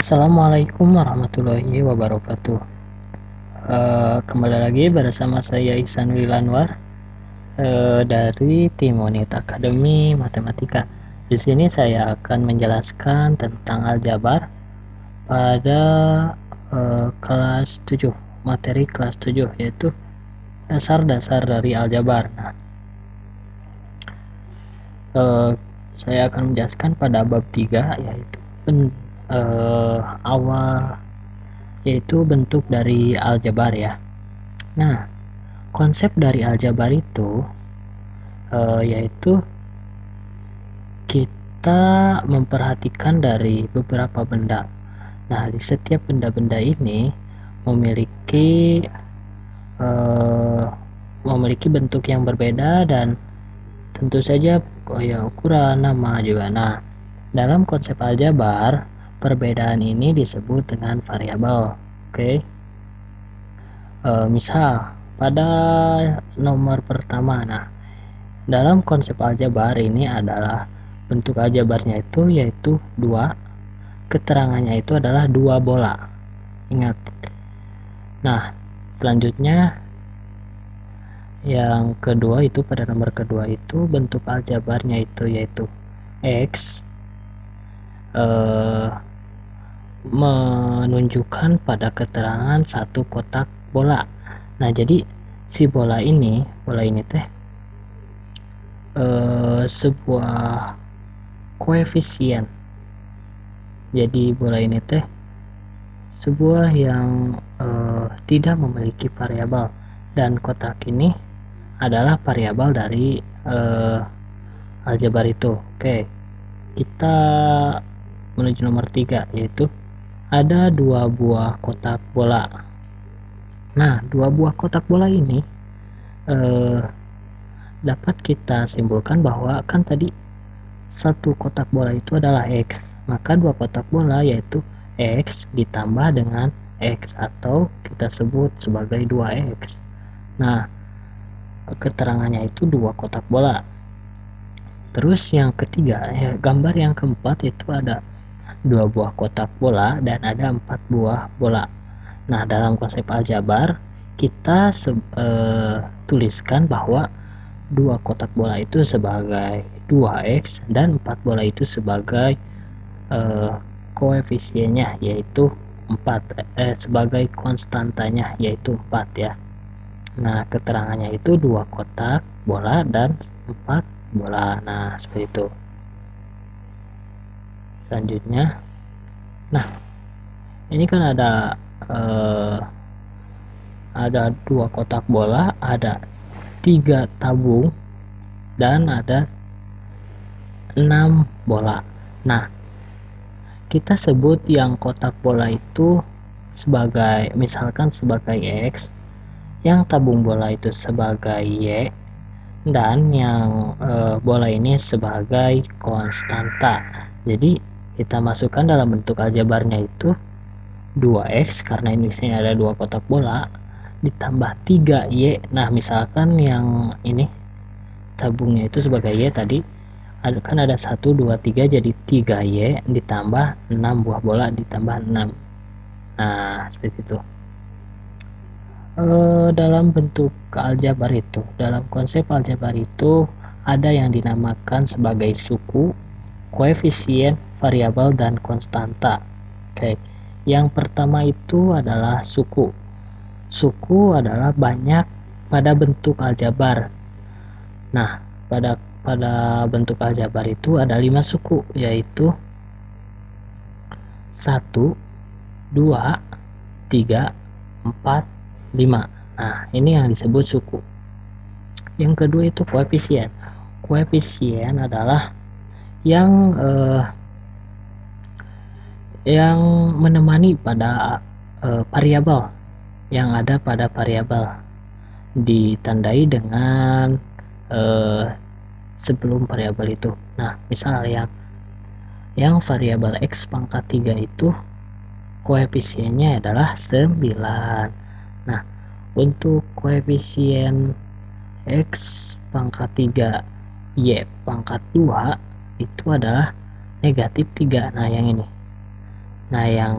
Assalamualaikum warahmatullahi wabarakatuh. Kembali lagi bersama saya Ihsanul Anwar dari tim Unit Akademi Matematika. Di sini saya akan menjelaskan tentang aljabar pada kelas 7, materi kelas 7, yaitu dasar-dasar dari aljabar. Nah, saya akan menjelaskan pada bab 3, yaitu awal, yaitu bentuk dari aljabar ya. Nah, konsep dari aljabar itu yaitu kita memperhatikan dari beberapa benda. Nah, di setiap benda-benda ini memiliki bentuk yang berbeda dan tentu saja ukuran, nama juga. Nah, dalam konsep aljabar, perbedaan ini disebut dengan variabel. Oke. Misal pada nomor pertama, nah, dalam konsep aljabar ini adalah bentuk aljabarnya itu yaitu 2, keterangannya itu adalah 2 bola. Ingat. Nah, selanjutnya yang kedua itu, pada nomor kedua itu bentuk aljabarnya itu yaitu X menunjukkan pada keterangan satu kotak bola. Nah, jadi si bola ini teh sebuah koefisien. Jadi bola ini teh sebuah yang tidak memiliki variabel, dan kotak ini adalah variabel dari aljabar itu. Oke, kita menuju nomor 3, yaitu ada 2 buah kotak bola. Nah, 2 buah kotak bola ini dapat kita simpulkan bahwa kan tadi satu kotak bola itu adalah X, maka 2 kotak bola yaitu X ditambah dengan X, atau kita sebut sebagai 2X. Nah, keterangannya itu 2 kotak bola. Terus yang ketiga, gambar yang keempat itu ada 2 buah kotak bola dan ada 4 buah bola. Nah, dalam konsep aljabar kita tuliskan bahwa 2 kotak bola itu sebagai 2X dan 4 bola itu sebagai koefisiennya yaitu 4, sebagai konstantanya yaitu 4 ya. Nah, keterangannya itu 2 kotak bola dan 4 bola. Nah, seperti itu. Selanjutnya, nah, ini kan ada 2 kotak bola, ada 3 tabung, dan ada 6 bola. Nah, kita sebut yang kotak bola itu sebagai, misalkan sebagai X, yang tabung bola itu sebagai Y, dan yang bola ini sebagai konstanta. Jadi kita masukkan dalam bentuk aljabarnya itu 2X, karena ini ada 2 kotak bola, ditambah 3Y. Nah, misalkan yang ini tabungnya itu sebagai Y tadi, kan ada 1, 2, 3, jadi 3Y ditambah 6 buah bola ditambah 6. Nah, seperti itu. Dalam bentuk aljabar itu, dalam konsep aljabar itu ada yang dinamakan sebagai suku, koefisien, variabel, dan konstanta. Oke, yang pertama itu adalah suku. Suku adalah banyak pada bentuk aljabar. Nah, pada bentuk aljabar itu ada 5 suku, yaitu 1, 2, 3, 4, 5. Nah, ini yang disebut suku. Yang kedua itu koefisien. Koefisien adalah yang menemani pada variabel, yang ada pada variabel, ditandai dengan sebelum variabel itu. Nah, misal yang variabel X pangkat 3 itu koefisiennya adalah 9. Nah, untuk koefisien X pangkat 3 Y pangkat 2 itu adalah negatif 3. Nah, yang ini Nah, yang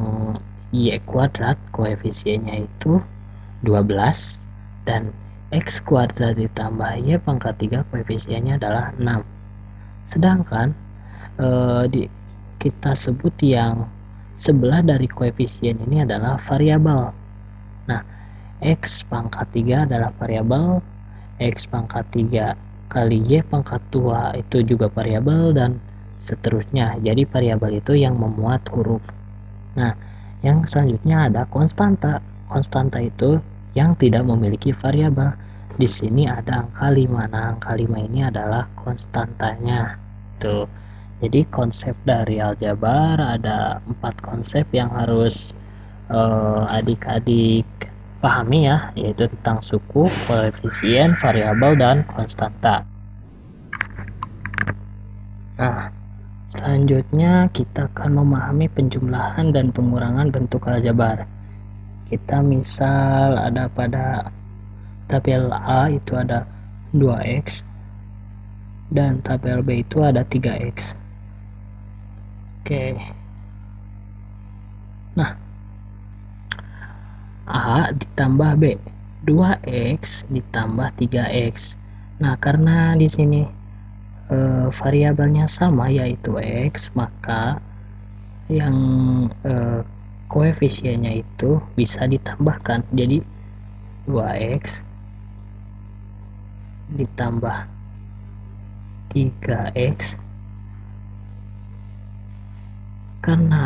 Y kuadrat koefisiennya itu 12 dan X kuadrat ditambah Y pangkat 3 koefisiennya adalah 6. Sedangkan kita sebut yang sebelah dari koefisien ini adalah variabel. Nah, X pangkat 3 adalah variabel, X pangkat 3 kali Y pangkat 2 itu juga variabel, dan seterusnya. Jadi variabel itu yang memuat huruf. Nah, yang selanjutnya ada konstanta. Konstanta itu yang tidak memiliki variabel. Di sini ada angka 5. Nah, angka 5 ini adalah konstantanya. Tuh. Jadi konsep dari aljabar ada 4 konsep yang harus adik-adik pahami ya, yaitu tentang suku, koefisien, variabel, dan konstanta. Nah, selanjutnya kita akan memahami penjumlahan dan pengurangan bentuk aljabar. Kita misal ada pada tabel A itu ada 2x dan tabel B itu ada 3x. Oke. Nah, A ditambah B, 2x ditambah 3x. Nah, karena di sini variabelnya sama yaitu x, maka yang koefisiennya itu bisa ditambahkan. Jadi 2x ditambah 3x, karena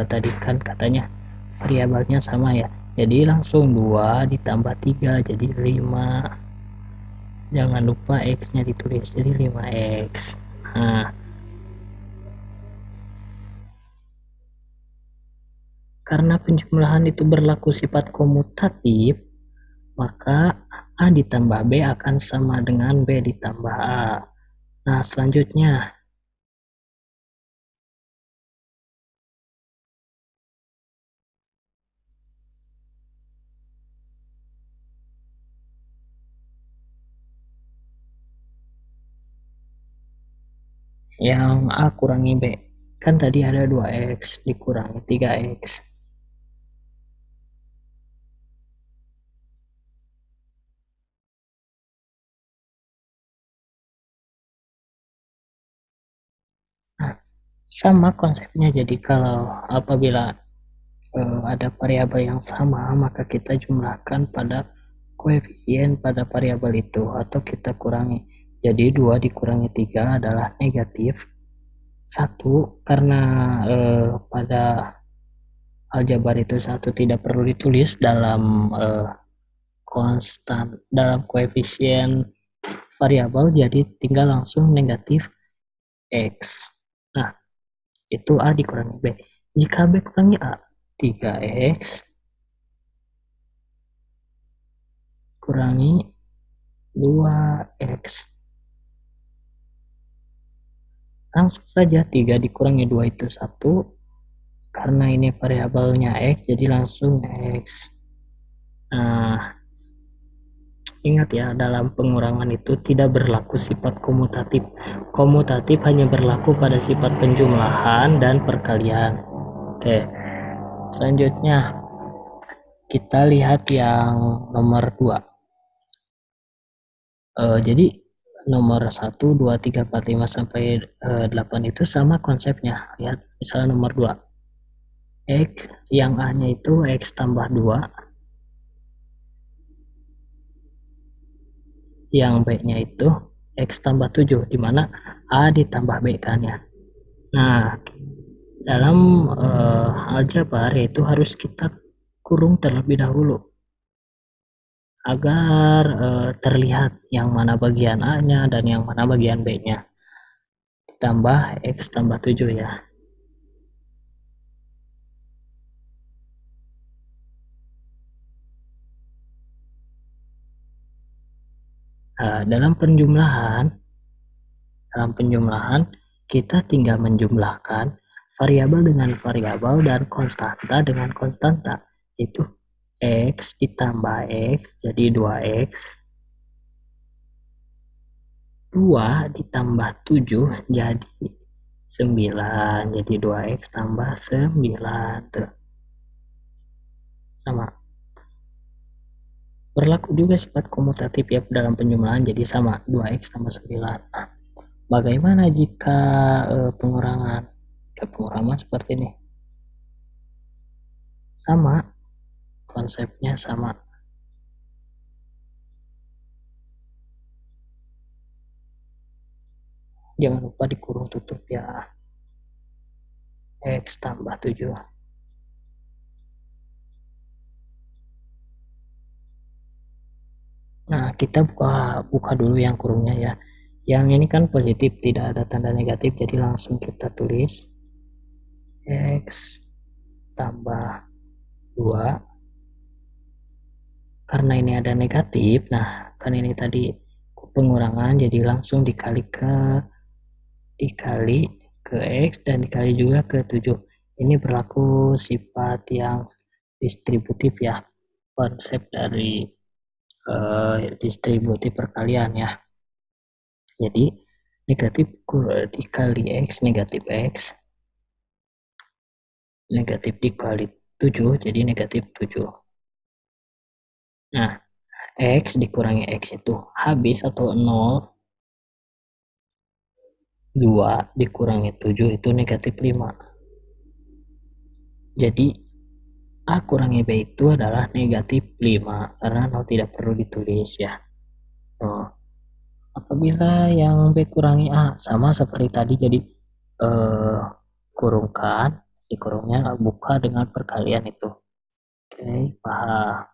tadi kan katanya variabelnya sama ya, jadi langsung 2 ditambah 3 jadi 5. Jangan lupa x nya ditulis, jadi 5x. Nah, karena penjumlahan itu berlaku sifat komutatif, maka A ditambah B akan sama dengan B ditambah A. Nah, selanjutnya yang A kurangi B. Kan tadi ada 2x dikurangi 3x. Nah, sama konsepnya. Jadi kalau apabila ada variabel yang sama, maka kita jumlahkan pada koefisien pada variabel itu atau kita kurangi. Jadi 2 dikurangi 3 adalah negatif 1, karena pada aljabar itu 1 tidak perlu ditulis dalam konstan, dalam koefisien variabel, jadi tinggal langsung negatif x. Nah, itu A dikurangi B. Jika B kurangi A, 3x kurangi 2x. Langsung saja 3 dikurangi 2 itu 1. Karena ini variabelnya x, jadi langsung x. Nah, ingat ya, dalam pengurangan itu tidak berlaku sifat komutatif. Komutatif hanya berlaku pada sifat penjumlahan dan perkalian. Oke, selanjutnya kita lihat yang nomor 2. Jadi nomor 1, 2, 3, 4, 5 sampai 8 itu sama konsepnya. Lihat, misalnya nomor 2. X yang A-nya itu x tambah 2, yang B-nya itu x tambah 7, di mana A ditambah B kan ya. Nah, dalam aljabar itu harus kita kurung terlebih dahulu agar terlihat yang mana bagian A-nya dan yang mana bagian B-nya. Ditambah x tambah 7 ya. Nah, dalam penjumlahan kita tinggal menjumlahkan variabel dengan variabel dan konstanta dengan konstanta. Itu x ditambah x jadi 2x, 2 ditambah 7 jadi 9, jadi 2x tambah 9 tuh. Sama. Berlaku juga sifat komutatif ya dalam penjumlahan, jadi sama 2x tambah 9. Nah, bagaimana jika pengurangan? Ya, pengurangan seperti ini. Sama, konsepnya sama. Jangan lupa dikurung tutup ya. X tambah 7. Nah, kita buka dulu yang kurungnya ya. Yang ini kan positif, tidak ada tanda negatif, jadi langsung kita tulis X tambah 2. Karena ini ada negatif, nah kan ini tadi pengurangan, jadi langsung dikali ke X dan dikali juga ke 7. Ini berlaku sifat yang distributif ya, konsep dari distributif perkalian ya. Jadi negatif dikali X, negatif dikali 7, jadi negatif 7. Nah, X dikurangi X itu habis atau 0, 2 dikurangi 7 itu negatif 5. Jadi A kurangi B itu adalah negatif 5, karena 0 tidak perlu ditulis ya. Oh, apabila yang B kurangi A sama seperti tadi, jadi kurungkan, si kurungnya buka dengan perkalian itu. Oke, paham.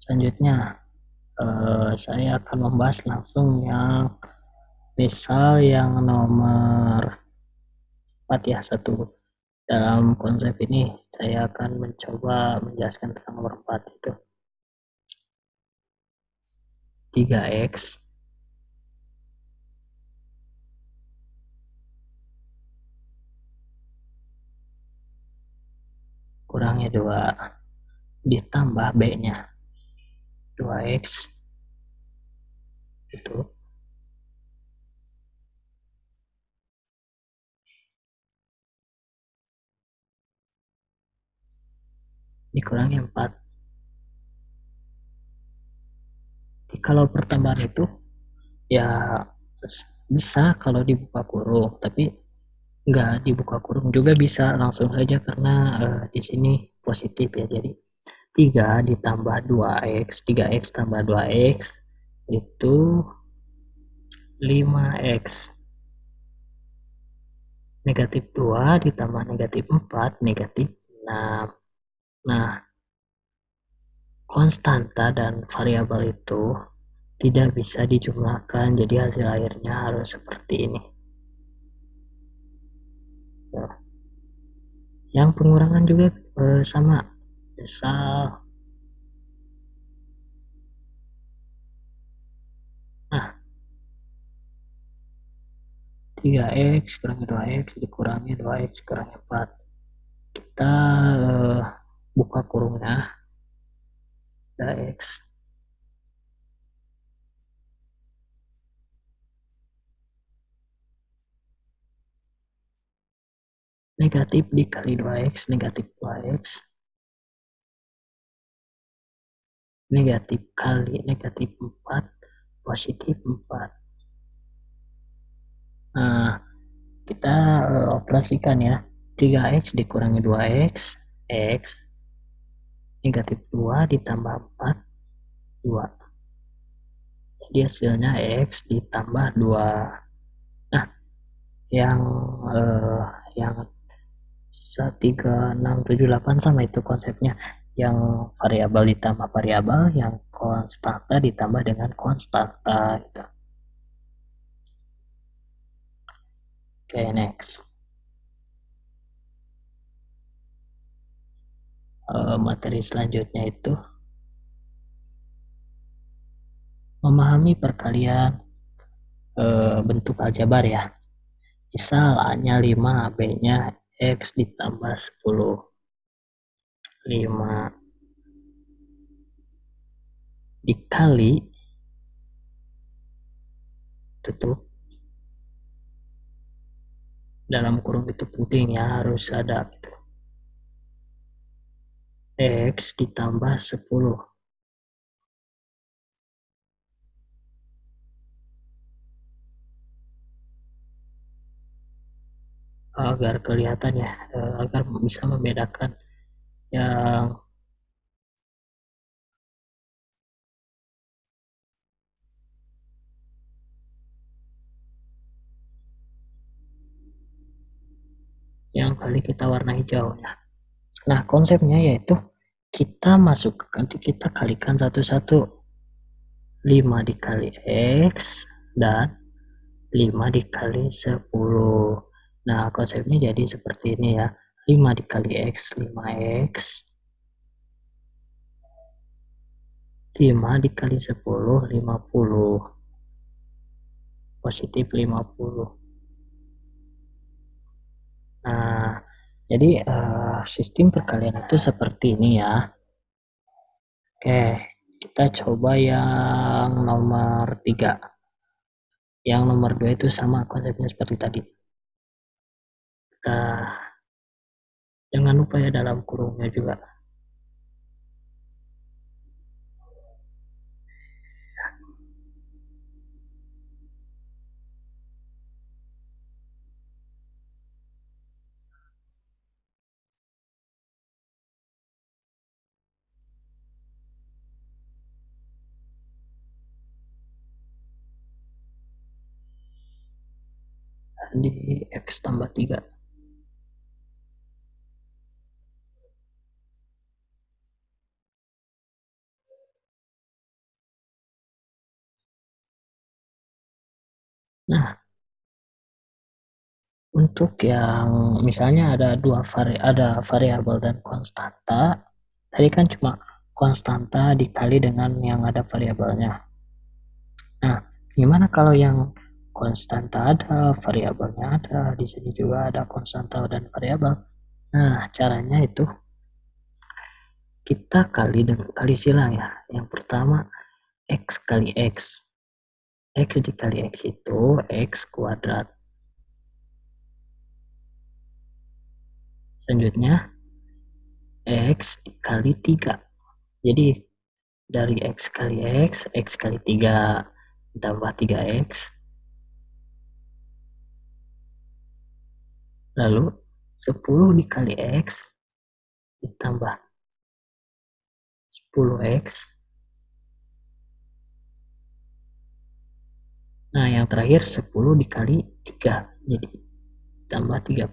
Selanjutnya saya akan membahas langsung yang misal yang nomor 4 ya, satu. Dalam konsep ini saya akan mencoba menjelaskan tentang nomor 4 itu 3x kurangi 2 ditambah b-nya 2x itu dikurangi 4. Jadi kalau pertambahan itu ya bisa kalau dibuka kurung, tapi nggak dibuka kurung juga bisa langsung saja karena di sini positif ya. Jadi 3 ditambah 2x, 3x tambah 2x itu 5x. Negatif 2 ditambah negatif 4, negatif 6. Nah, konstanta dan variabel itu tidak bisa dijumlahkan, jadi hasil akhirnya harus seperti ini. Yang pengurangan juga sama. Misal, nah, 3x kurangi 2x dikurangi 2x kurangi 4. Kita buka kurungnya 3x negatif dikali 2x negatif 2x negatif kali negatif 4 positif 4. Nah, kita operasikan ya. 3x dikurangi 2x x negatif 2 ditambah 4 2. Jadi hasilnya x ditambah 2. Nah, yang eh, yang 3, 6, 7, 8 sama itu konsepnya. Yang variabel ditambah variabel, yang konstanta ditambah dengan konstanta gitu. Oke, next. Materi selanjutnya itu memahami perkalian bentuk aljabar ya. Misal A-nya 5, B-nya X ditambah 10. 5 dikali tutup. Dalam kurung itu penting ya, harus ada gitu. X ditambah 10. Agar kelihatan ya, agar bisa membedakan yang kali kita warna hijau ya. Nah, konsepnya yaitu kita kita kalikan satu-satu. 5 dikali X dan 5 dikali 10. Nah, konsepnya jadi seperti ini ya. 5 dikali X, 5X. 5 dikali 10, 50. Positif 50. Nah, jadi sistem perkalian itu seperti ini ya. Oke, kita coba yang nomor 3. Yang nomor 2 itu sama konsepnya seperti tadi. Nah, jangan lupa ya dalam kurungnya juga. Di X tambah 3. Nah, untuk yang misalnya ada variabel dan konstanta, tadi kan cuma konstanta dikali dengan yang ada variabelnya. Nah, gimana kalau yang konstanta ada, variabelnya ada, di sini juga ada konstanta dan variabel. Nah, caranya itu kita kali silang ya. Yang pertama X kali X. X dikali X itu X kuadrat. Selanjutnya X dikali 3. Jadi dari X kali X kali 3 ditambah 3X. Lalu 10 dikali X ditambah 10X. Nah, yang terakhir 10 dikali 3. Jadi tambah 30.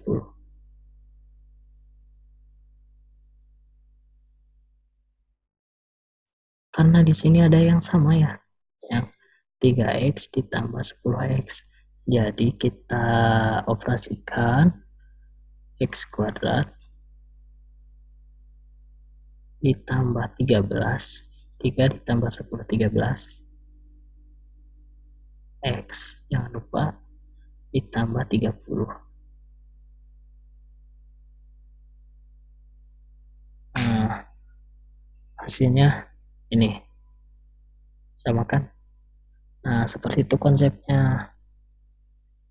Karena di sini ada yang sama ya. Yang 3X ditambah 10X. Jadi kita operasikan X kuadrat ditambah 13. 3 ditambah 10, 13. X, jangan lupa, ditambah 30. Nah, hasilnya ini. Sama kan? Nah, seperti itu konsepnya.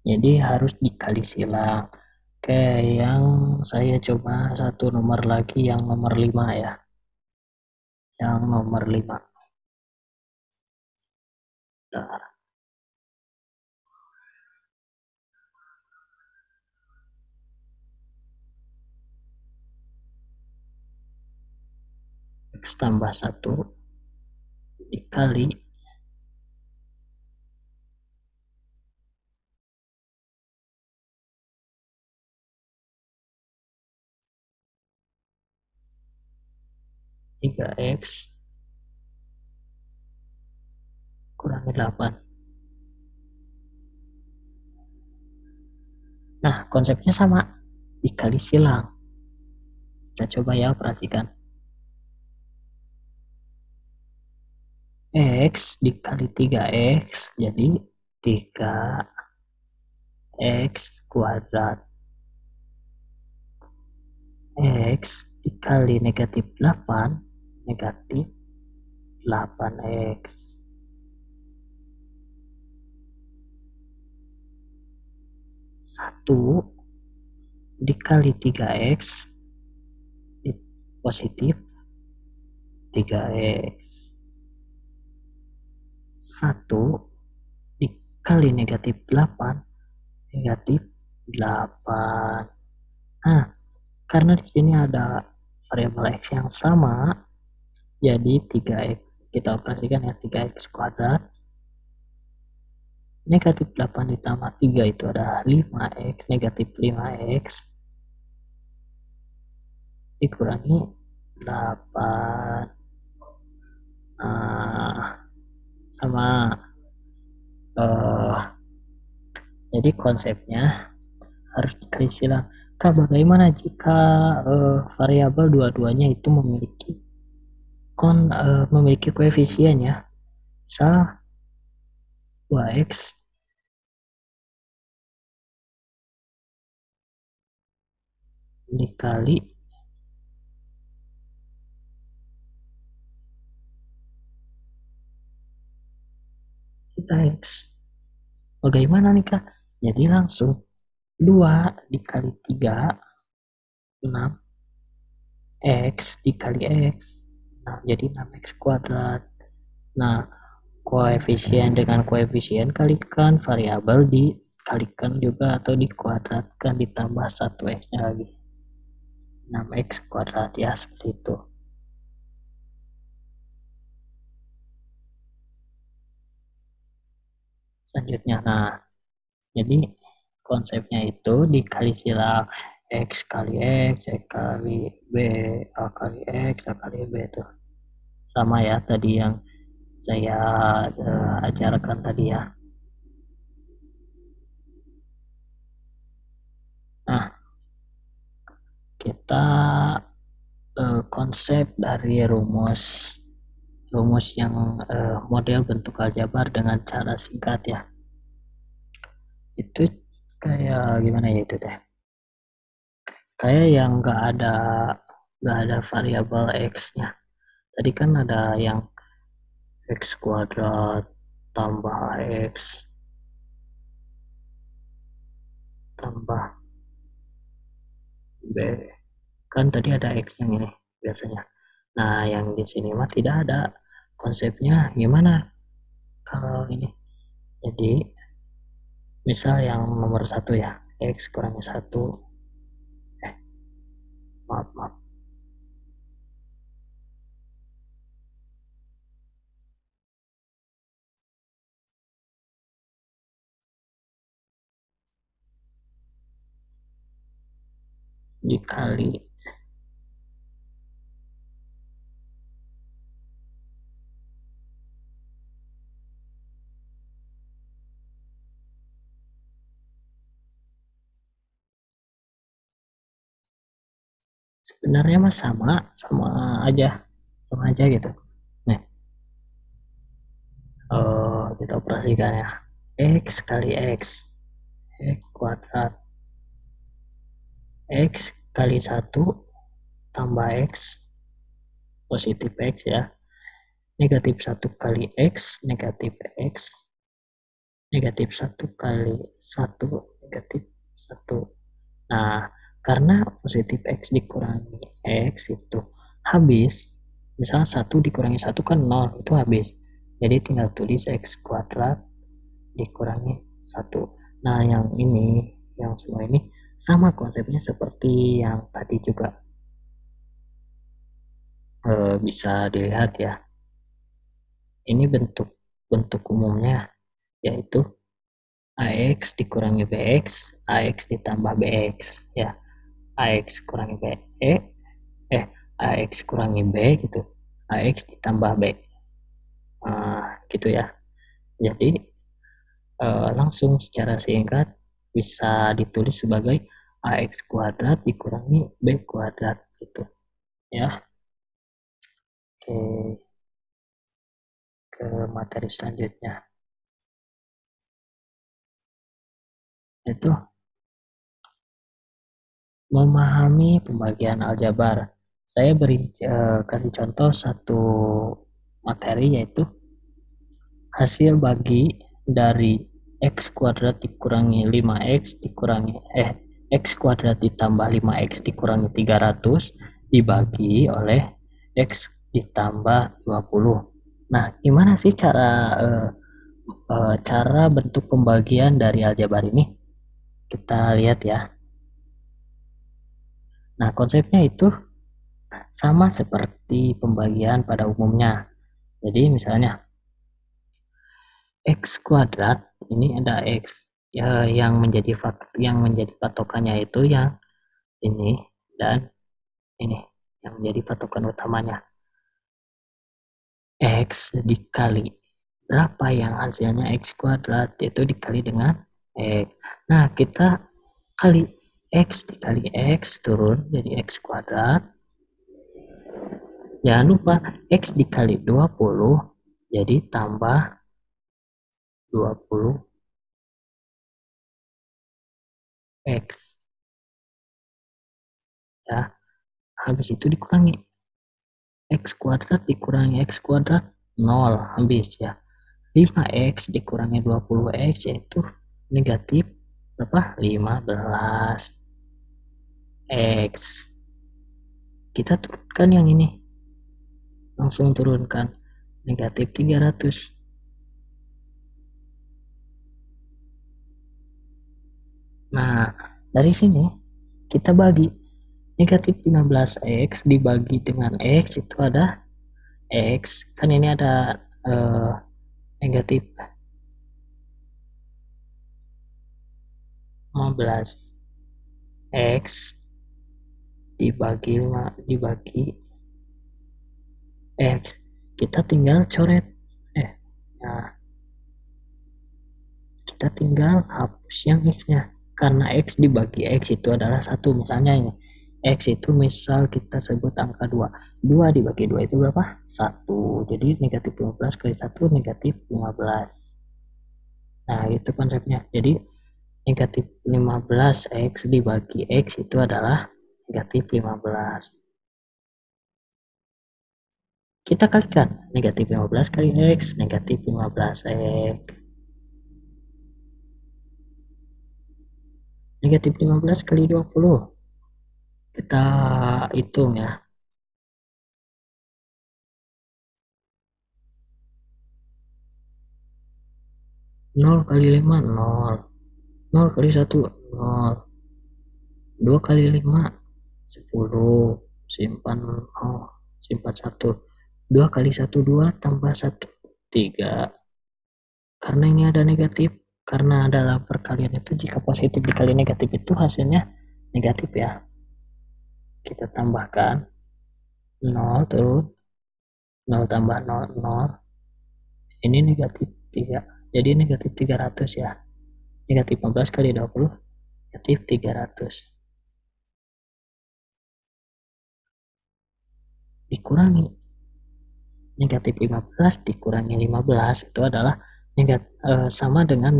Jadi harus dikali silang. Oke, yang saya coba satu nomor lagi, yang nomor 5 ya. Yang nomor 5. Nah, X tambah 1 dikali 3X kurangi 8. Nah, konsepnya sama. Dikali silang. Kita coba ya operasikan. X dikali 3X jadi 3X kuadrat. X dikali negatif 8 negatif 8X. dikali 3x positif 3x 1 dikali negatif 8 negatif 8. Nah, karena di sini ada variabel x yang sama, jadi 3x kita operasikan ya, 3x kuadrat negatif 8 ditambah 3 itu ada 5x, negatif 5x dikurangi 8. Nah, sama jadi konsepnya harus dikali silang. Kak, bagaimana jika variabel dua-duanya itu memiliki koefisien ya? Misal 2x dikali x. Bagaimana nih Kak? Jadi langsung 2 dikali 3 6 x dikali x. Nah, jadi 6x kuadrat. Nah, koefisien dengan koefisien kalikan, variabel dikalikan juga atau dikuadratkan ditambah 1x-nya lagi. 6x kuadrat ya, seperti itu. Selanjutnya, nah, jadi konsepnya itu dikali silang x kali x, x kali b, a kali x, a kali b itu. Sama ya tadi yang saya ajarkan tadi ya. Nah, kita konsep dari rumus yang model bentuk aljabar dengan cara singkat ya. Itu kayak gimana ya itu deh. Kayak yang nggak ada variabel x-nya. Tadi kan ada yang x kuadrat tambah x tambah b, kan tadi ada x yang ini biasanya. Nah, yang di sini mah tidak ada. Konsepnya gimana kalau ini? Jadi misal yang nomor 1 ya, x kurangi 1, maaf dikali sebenarnya mah sama aja gitu. Nih, kita operasikan ya, x kali x kuadrat, x kali 1 tambah x positif x ya, negatif 1 kali x negatif x, negatif 1 kali 1 negatif 1. Nah, karena positif x dikurangi x itu habis, misalnya 1 dikurangi 1 kan 0, itu habis. Jadi tinggal tulis x kuadrat dikurangi 1. Nah, yang ini, yang semua ini sama konsepnya seperti yang tadi juga. Bisa dilihat ya. Ini bentuk umumnya yaitu ax dikurangi bx, ax ditambah bx ya. Ax kurangi b, ax kurangi b gitu, ax ditambah b, gitu ya. Jadi langsung secara singkat bisa ditulis sebagai ax kuadrat dikurangi b kuadrat gitu ya. Oke, ke materi selanjutnya, itu memahami pembagian aljabar. Saya kasih contoh satu materi yaitu hasil bagi dari X kuadrat dikurangi 5X dikurangi X kuadrat ditambah 5X dikurangi 300 dibagi oleh X ditambah 20. Nah, gimana sih cara bentuk pembagian dari aljabar ini? Kita lihat ya. Nah, konsepnya itu sama seperti pembagian pada umumnya. Jadi misalnya X kuadrat ini ada X ya, yang menjadi patokannya itu yang ini dan ini yang menjadi patokan utamanya. X dikali berapa yang hasilnya X kuadrat itu dikali dengan X. Nah, kita kali X dikali X turun jadi X kuadrat. Jangan lupa X dikali 20 jadi tambah 20 X ya. Habis itu dikurangi X kuadrat dikurangi X kuadrat 0 habis ya. 5X dikurangi 20X yaitu negatif berapa? 15 X. Kita turunkan yang ini. Langsung turunkan negatif 300. Nah, dari sini kita bagi negatif 15X dibagi dengan X itu ada X. Kan ini ada negatif 15X dibagi X. Kita tinggal coret. Nah, kita tinggal hapus yang X-nya. Karena X dibagi X itu adalah 1. Misalnya ini. X itu misal kita sebut angka 2. 2 dibagi 2 itu berapa? 1. Jadi negatif 15 kali 1 negatif 15. Nah, itu konsepnya. Jadi negatif 15X dibagi X itu adalah negatif 15. Kita kalikan. Negatif 15 kali X, negatif 15X. Negatif 15 kali 20. Kita hitung ya. 0 kali 5, 0. 0 kali 1, 0. 2 kali 5, 10. Simpan 0. Simpan 1. 2 kali 1, 2. Tambah 1, 3. Karena ini ada negatif. Karena dalam perkalian itu jika positif dikali negatif itu hasilnya negatif ya. Kita tambahkan 0 turun. 0 tambah 0, 0. Ini negatif 3. Jadi negatif 300 ya. Negatif 15 kali 20 negatif 300 dikurangi negatif 15 dikurangi 15 itu adalah sama dengan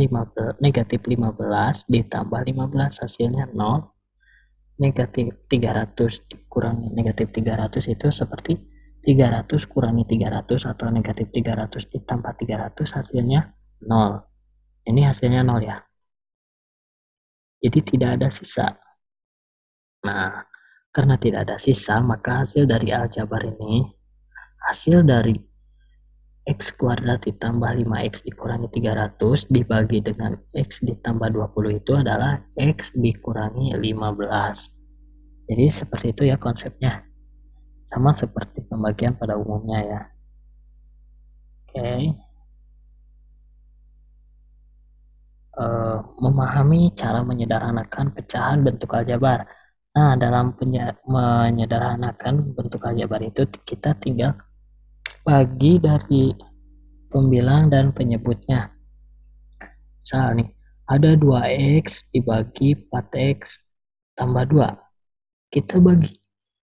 negatif 15 ditambah 15 hasilnya 0. Negatif 300 dikurangi negatif 300 itu seperti 300 kurangi 300 atau negatif 300 ditambah 300 hasilnya 0. Ini hasilnya 0 ya. Jadi tidak ada sisa. Nah, karena tidak ada sisa, maka hasil dari aljabar ini, hasil dari X kuadrat ditambah 5X dikurangi 300 dibagi dengan X ditambah 20 itu adalah X dikurangi 15. Jadi seperti itu ya konsepnya. Sama seperti pembagian pada umumnya ya. Oke. Memahami cara menyederhanakan pecahan bentuk aljabar. Nah, dalam menyederhanakan bentuk aljabar itu kita tinggal bagi dari pembilang dan penyebutnya. Misal nih, ada 2X dibagi 4X tambah 2. Kita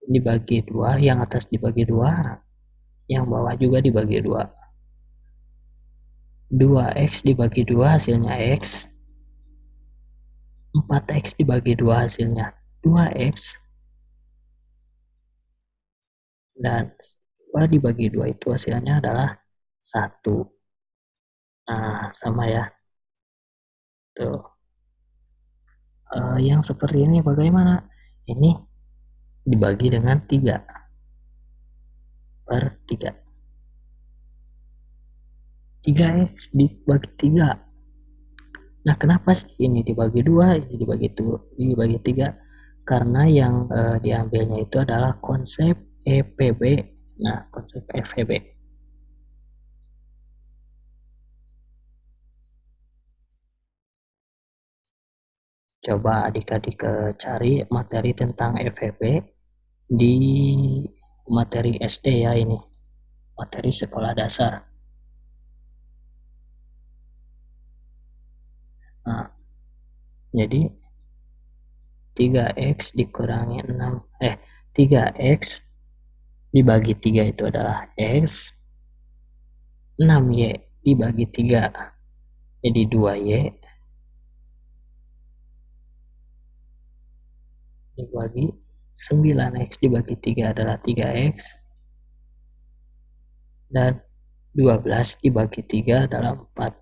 dibagi 2, yang atas dibagi 2, yang bawah juga dibagi 2. 2X dibagi 2 hasilnya X. 4X dibagi 2 hasilnya 2X. Dan 2 dibagi 2 itu hasilnya adalah 1. Nah, sama ya. Tuh. Yang seperti ini bagaimana? Ini dibagi dengan 3 per 3. 3x dibagi 3. Nah, kenapa sih ini dibagi 2, ini dibagi 3? Karena yang diambilnya itu adalah konsep EPB. Nah, konsep EPB. Coba adik-adik cari materi tentang EPB di materi SD ya ini. Materi sekolah dasar. Nah, jadi 3x dikurangi 6 3x dibagi 3 itu adalah x, 6y dibagi 3 jadi 2y, dibagi 9x dibagi 3 adalah 3x, dan 12 dibagi 3 adalah 4.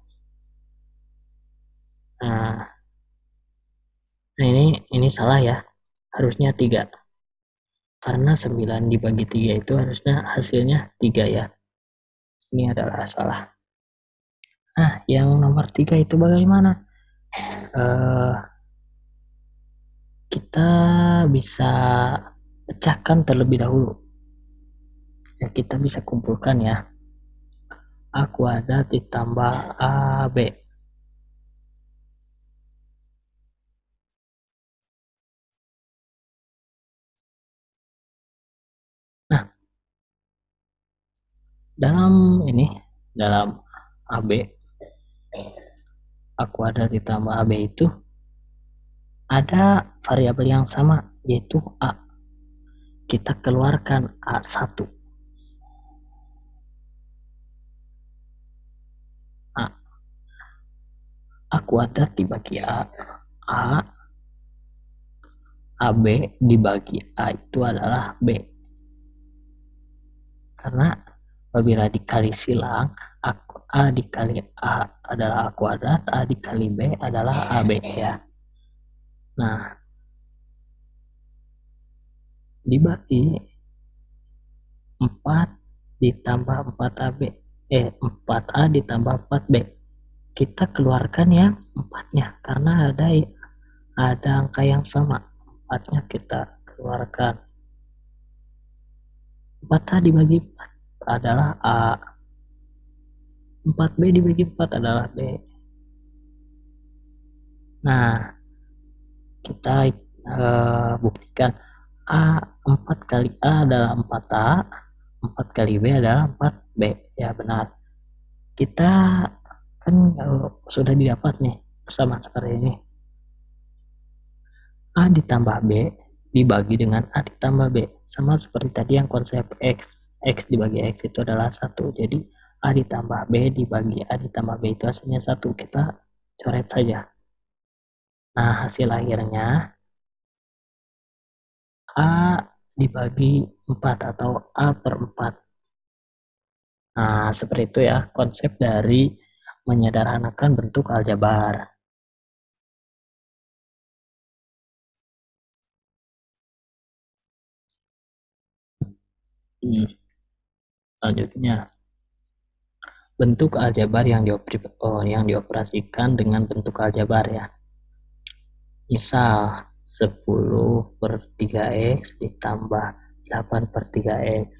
Nah, ini salah ya, harusnya 3. Karena 9 dibagi 3 itu harusnya hasilnya 3 ya. Ini adalah salah. Nah, yang nomor 3 itu bagaimana? Kita bisa pecahkan terlebih dahulu. Ya, kita bisa kumpulkan ya. A kuadrat ditambah AB. Nah, dalam AB, A kuadrat ditambah AB itu ada variabel yang sama, yaitu A. Kita keluarkan A1. A kuadrat dibagi AB dibagi A itu adalah B. Karena apabila dikali silang, A dikali A adalah A kuadrat, A dikali B adalah AB ya. Nah, dibagi 4 ditambah 4AB, 4A ditambah 4B. Kita keluarkan yang 4-nya, karena ada angka yang sama. 4-nya kita keluarkan. 4A dibagi 4 adalah A. 4B dibagi 4 adalah B. Nah, kita buktikan A 4 kali A adalah 4A, 4 kali B adalah 4B. Ya benar. Kita kan sudah didapat nih sama seperti ini. A ditambah B dibagi dengan A ditambah B. Sama seperti tadi yang konsep X. X dibagi X itu adalah 1. Jadi A ditambah B dibagi A ditambah B itu hasilnya 1. Kita coret saja. Nah, hasil akhirnya A dibagi 4 atau A per 4. Nah, seperti itu ya konsep dari menyederhanakan bentuk aljabar. Selanjutnya, bentuk aljabar yang dioperasikan dengan bentuk aljabar ya. Misal 10 per 3x ditambah 8 per 3x.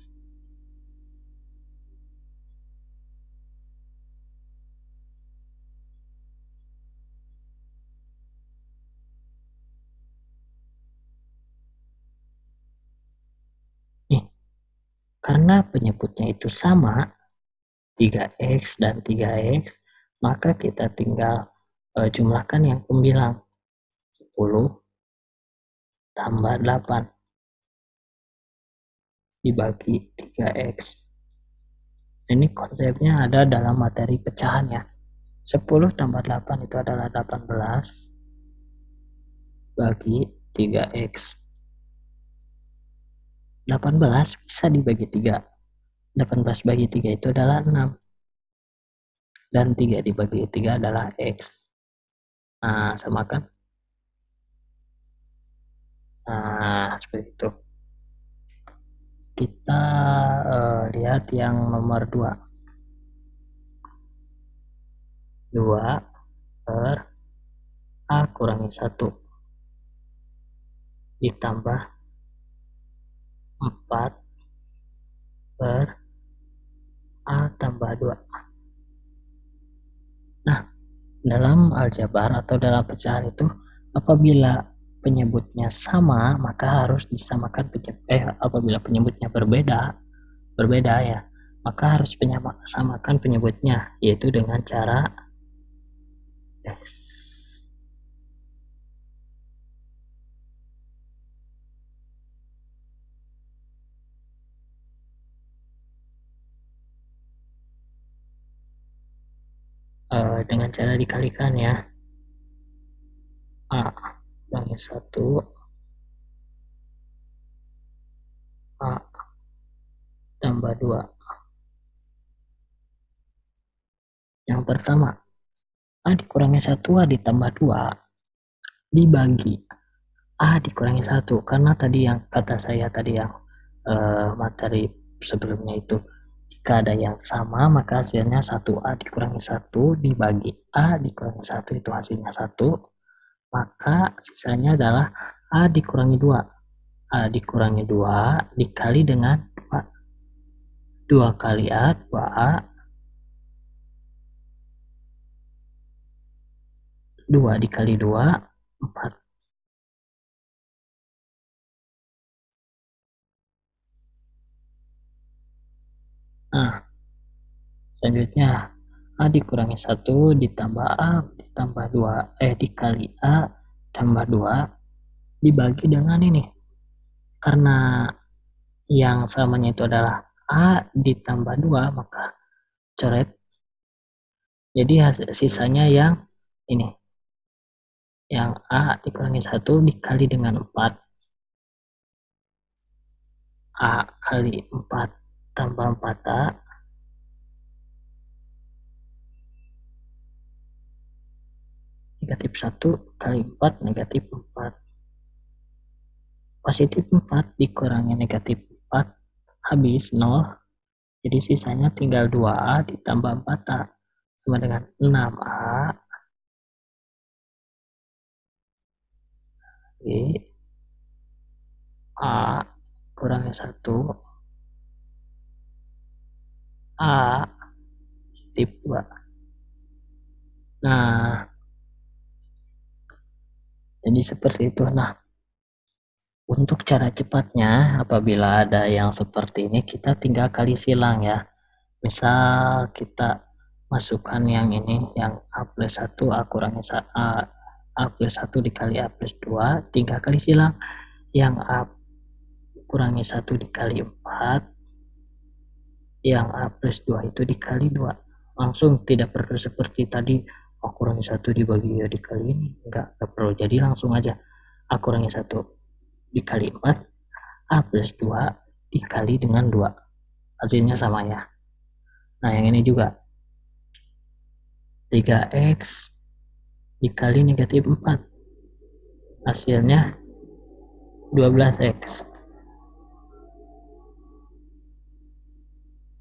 Nih, karena penyebutnya itu sama, 3x dan 3x, maka kita tinggal jumlahkan yang pembilang. 10 tambah 8 dibagi 3x. Ini konsepnya ada dalam materi pecahan ya. 10 tambah 8 itu adalah 18 bagi 3x. 18 bisa dibagi 3. 18 bagi 3 itu adalah 6. Dan 3 dibagi 3 adalah x. Nah, samakan. Nah, seperti itu. Kita lihat yang nomor 2. 2 per A kurangi 1 ditambah 4 per A tambah 2. Nah, dalam aljabar atau dalam pecahan itu, apabila penyebutnya sama, maka harus disamakan apabila penyebutnya berbeda ya, maka harus samakan penyebutnya, yaitu dengan cara dengan cara dikalikan ya. A kurangi 1 A tambah 2. Yang pertama, A dikurangi 1 A ditambah 2 dibagi A dikurangi 1, karena tadi yang kata saya tadi yang materi sebelumnya itu, jika ada yang sama maka hasilnya 1A dikurangi 1 dibagi A dikurangi 1 itu hasilnya 1, maka sisanya adalah A dikurangi 2. A dikurangi 2 dikali dengan 2. 2 kali A, 2A. 2 dikali 2, 4. Nah, selanjutnya A dikurangi 1 ditambah A ditambah 2 dikali A tambah 2 dibagi dengan ini. Karena yang samanya itu adalah A ditambah 2, maka coret. Jadi sisanya yang ini. Yang A dikurangi 1 dikali dengan 4. A kali 4 tambah 4A. Negatif 1 kali 4 negatif 4. Positif 4 dikurangi negatif 4 habis 0. Jadi sisanya tinggal 2A ditambah 4A sama dengan 6A. Oke. A kurangi 1 A positif 2. Nah, jadi seperti itu. Nah, untuk cara cepatnya apabila ada yang seperti ini, kita tinggal kali silang ya. Misal kita masukkan yang ini, yang A plus 1 A kurangi A plus 1 dikali A plus 2, tinggal kali silang. Yang A kurangi 1 dikali 4, yang A plus 2 itu dikali 2. Langsung, tidak perlu seperti tadi A kurangi 1 dibagi dikali ini. Enggak perlu. Jadi langsung aja A kurangi 1 dikali 4, A plus 2 dikali dengan 2. Hasilnya sama ya. Nah, yang ini juga 3x dikali negatif 4. Hasilnya 12x.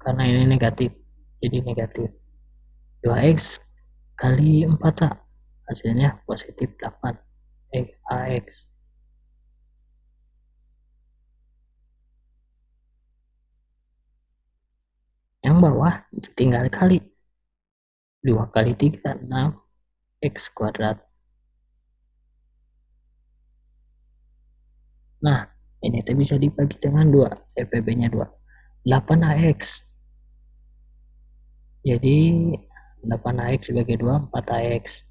Karena ini negatif, jadi negatif. 2x kali 4A. Hasilnya positif 8. AX. Yang bawah tinggal kali. 2 kali 3, 6. X kuadrat. Nah, ini bisa dibagi dengan 2. PB-nya 2. 8AX. Jadi 8AX sebagai 2, 4AX.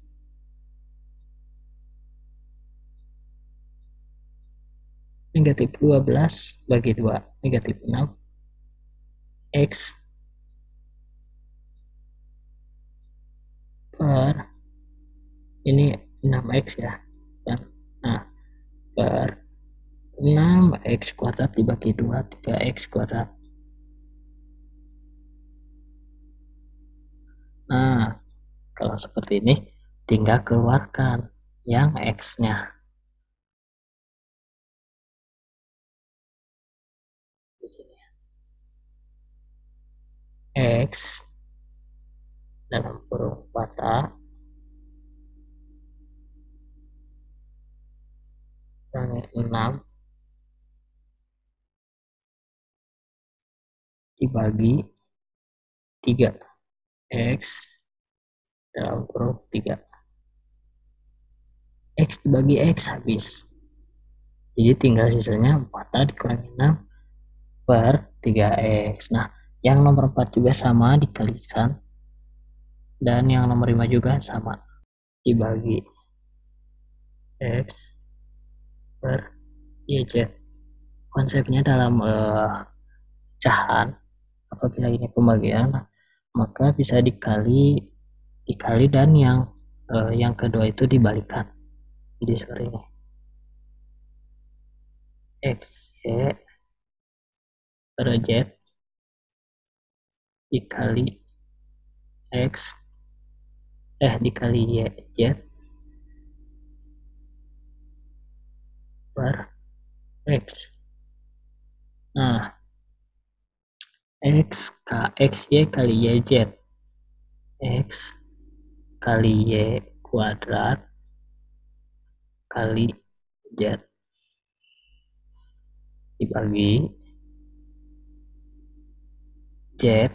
Negatif 12 bagi 2, negatif 6. X per ini 6x ya. Nah, per 6x kuadrat dibagi 2, 3x kuadrat. Nah, kalau seperti ini tinggal keluarkan yang X-nya. X dalam kurung kotak kurangi 6 dibagi 3. X dalam kurung 3. X dibagi X habis. Jadi tinggal sisanya 4 dikurangi 6 per 3X. Nah, yang nomor 4 juga sama dikalikan. Dan yang nomor 5 juga sama. Dibagi X per YZ. Konsepnya dalam pecahan, apabila ini pembagian, maka bisa dikali dan yang kedua itu dibalikan. Jadi seperti ini. X Y per Z dikali X dikali Y Z per X. Nah, X Y kali Y Z. X kali Y kuadrat kali Z dibagi Z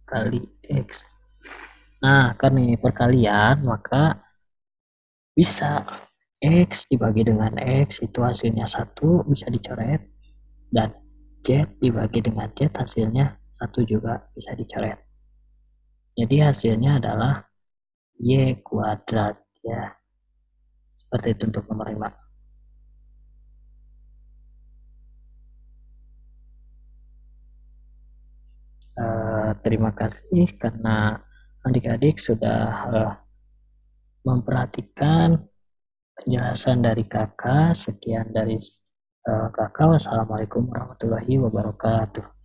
kali X. Nah, karena ini perkalian, maka bisa X dibagi dengan X itu hasilnya 1 bisa dicoret, dan Z dibagi dengan Z hasilnya 1 juga bisa dicoret. Jadi hasilnya adalah Y kuadrat, ya. Seperti itu untuk nomor 5. Terima kasih karena adik-adik sudah memperhatikan penjelasan dari kakak. Sekian dari kakak. Wassalamualaikum warahmatullahi wabarakatuh.